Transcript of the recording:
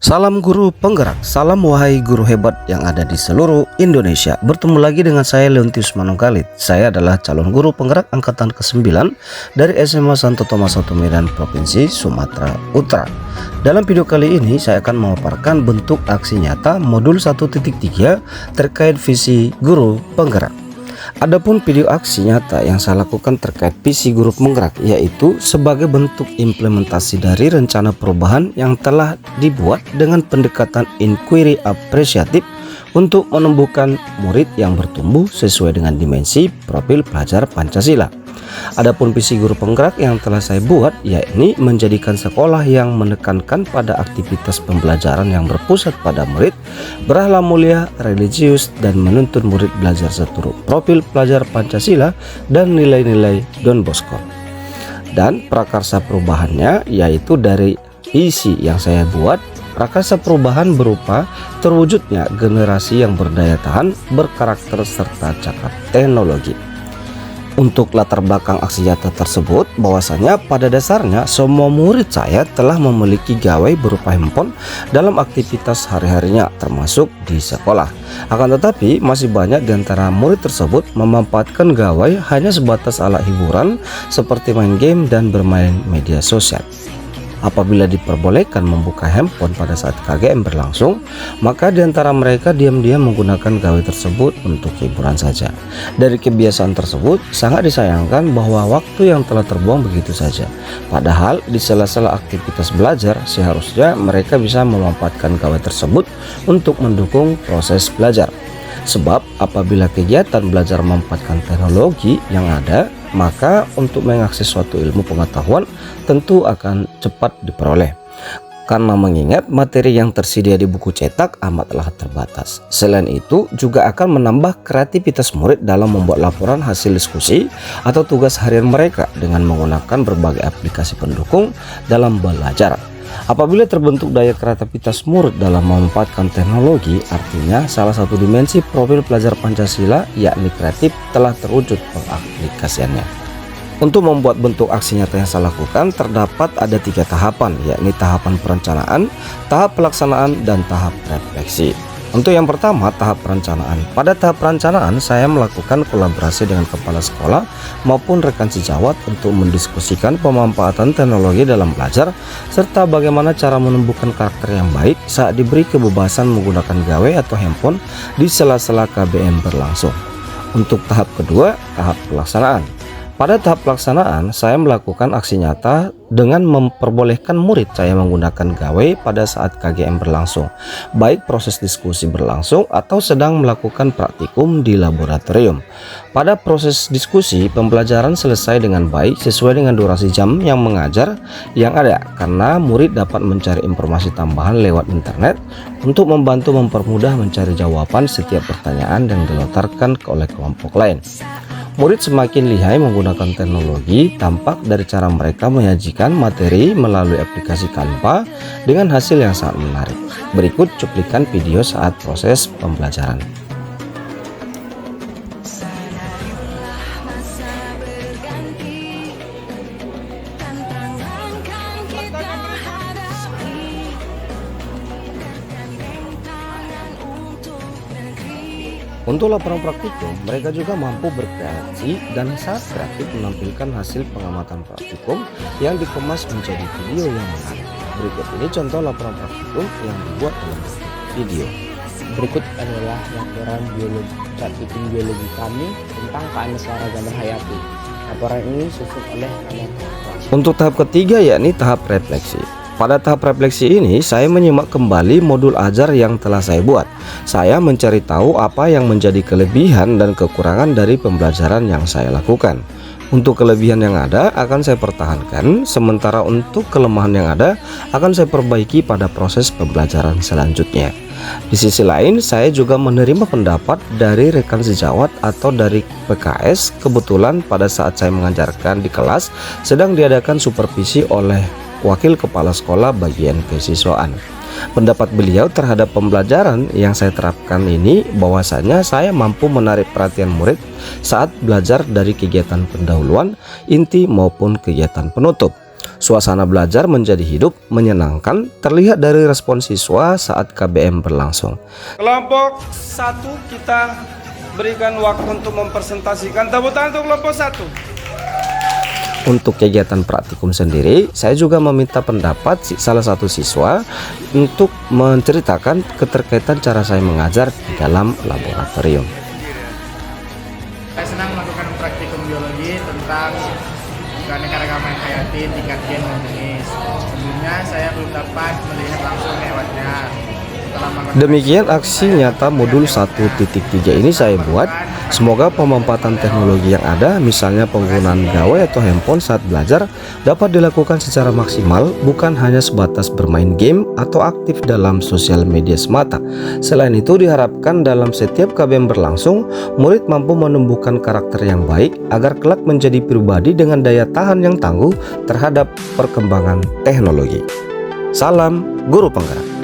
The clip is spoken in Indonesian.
Salam guru penggerak, salam wahai guru hebat yang ada di seluruh Indonesia. Bertemu lagi dengan saya Leontius Manungkalit. Saya adalah calon guru penggerak angkatan ke-9 dari SMA Santo Tomas I Medan, Provinsi Sumatera Utara. Dalam video kali ini saya akan memaparkan bentuk aksi nyata modul 1.3 terkait visi guru penggerak. Adapun video aksi nyata yang saya lakukan terkait visi guru penggerak yaitu sebagai bentuk implementasi dari rencana perubahan yang telah dibuat dengan pendekatan inquiry apresiatif untuk menumbuhkan murid yang bertumbuh sesuai dengan dimensi profil pelajar Pancasila. Adapun visi guru penggerak yang telah saya buat yakni menjadikan sekolah yang menekankan pada aktivitas pembelajaran yang berpusat pada murid, berakhlak mulia, religius, dan menuntun murid belajar seturut profil pelajar Pancasila dan nilai-nilai Don Bosco. Dan prakarsa perubahannya yaitu dari isi yang saya buat. Prakarsa perubahan berupa terwujudnya generasi yang berdaya tahan, berkarakter, serta cakap teknologi. Untuk latar belakang aksi nyata tersebut, bahwasanya pada dasarnya semua murid saya telah memiliki gawai berupa handphone dalam aktivitas hari-harinya termasuk di sekolah. Akan tetapi masih banyak di antara murid tersebut memanfaatkan gawai hanya sebatas alat hiburan seperti main game dan bermain media sosial. Apabila diperbolehkan membuka handphone pada saat KGM berlangsung, maka di antara mereka diam-diam menggunakan gawai tersebut untuk hiburan saja. Dari kebiasaan tersebut sangat disayangkan bahwa waktu yang telah terbuang begitu saja. Padahal di sela-sela aktivitas belajar seharusnya mereka bisa memanfaatkan gawai tersebut untuk mendukung proses belajar. Sebab apabila kegiatan belajar memanfaatkan teknologi yang ada, maka untuk mengakses suatu ilmu pengetahuan tentu akan cepat diperoleh. Karena mengingat materi yang tersedia di buku cetak amatlah terbatas. Selain itu juga akan menambah kreativitas murid dalam membuat laporan hasil diskusi atau tugas harian mereka dengan menggunakan berbagai aplikasi pendukung dalam belajar. Apabila terbentuk daya kreativitas murid dalam memanfaatkan teknologi, artinya salah satu dimensi profil pelajar Pancasila yakni kreatif telah terwujud pengaplikasiannya. Untuk membuat bentuk aksi nyata yang saya lakukan terdapat ada 3 tahapan, yakni tahapan perencanaan, tahap pelaksanaan, dan tahap refleksi. Untuk yang pertama, tahap perencanaan. Pada tahap perencanaan saya melakukan kolaborasi dengan kepala sekolah maupun rekan sejawat untuk mendiskusikan pemanfaatan teknologi dalam belajar serta bagaimana cara menumbuhkan karakter yang baik saat diberi kebebasan menggunakan gawai atau handphone di sela-sela KBM berlangsung. Untuk tahap kedua, tahap pelaksanaan. Pada tahap pelaksanaan, saya melakukan aksi nyata dengan memperbolehkan murid saya menggunakan gawai pada saat KGM berlangsung, baik proses diskusi berlangsung atau sedang melakukan praktikum di laboratorium. Pada proses diskusi, pembelajaran selesai dengan baik sesuai dengan durasi jam yang mengajar yang ada, karena murid dapat mencari informasi tambahan lewat internet untuk membantu mempermudah mencari jawaban setiap pertanyaan yang dilontarkan oleh kelompok lain. Murid semakin lihai menggunakan teknologi tampak dari cara mereka menyajikan materi melalui aplikasi Canva dengan hasil yang sangat menarik. Berikut cuplikan video saat proses pembelajaran. Untuk laporan praktikum, mereka juga mampu berkreasi dan sangat kreatif menampilkan hasil pengamatan praktikum yang dikemas menjadi video yang menarik. Berikut ini contoh laporan praktikum yang dibuat dalam video. Berikut adalah laporan praktikum biologi kami tentang keanekaragaman hayati. Laporan ini disusun oleh kalian. Untuk tahap ketiga yakni tahap refleksi. Pada tahap refleksi ini saya menyimak kembali modul ajar yang telah saya buat. Saya mencari tahu apa yang menjadi kelebihan dan kekurangan dari pembelajaran yang saya lakukan. Untuk kelebihan yang ada akan saya pertahankan, sementara untuk kelemahan yang ada akan saya perbaiki pada proses pembelajaran selanjutnya. Di sisi lain, saya juga menerima pendapat dari rekan sejawat atau dari PKS. Kebetulan pada saat saya mengajarkan di kelas sedang diadakan supervisi oleh Wakil Kepala Sekolah bagian kesiswaan. Pendapat beliau terhadap pembelajaran yang saya terapkan ini bahwasanya saya mampu menarik perhatian murid saat belajar dari kegiatan pendahuluan, inti maupun kegiatan penutup. Suasana belajar menjadi hidup, menyenangkan, terlihat dari respon siswa saat KBM berlangsung. Kelompok 1 kita berikan waktu untuk mempresentasikan. Tepuk tangan untuk kelompok 1. Untuk kegiatan praktikum sendiri, saya juga meminta pendapat salah satu siswa untuk menceritakan keterkaitan cara saya mengajar di dalam laboratorium. Saya senang melakukan praktikum biologi tentang keanekaragaman hayati tingkat gen dan jenis. Sebelumnya saya belum dapat melihat langsung lewatnya. Demikian aksi nyata modul 1.3 ini saya buat. Semoga pemanfaatan teknologi yang ada, misalnya penggunaan gawai atau handphone saat belajar, dapat dilakukan secara maksimal, bukan hanya sebatas bermain game atau aktif dalam sosial media semata. Selain itu, diharapkan dalam setiap KBM berlangsung, murid mampu menumbuhkan karakter yang baik agar kelak menjadi pribadi dengan daya tahan yang tangguh terhadap perkembangan teknologi. Salam Guru Penggerak.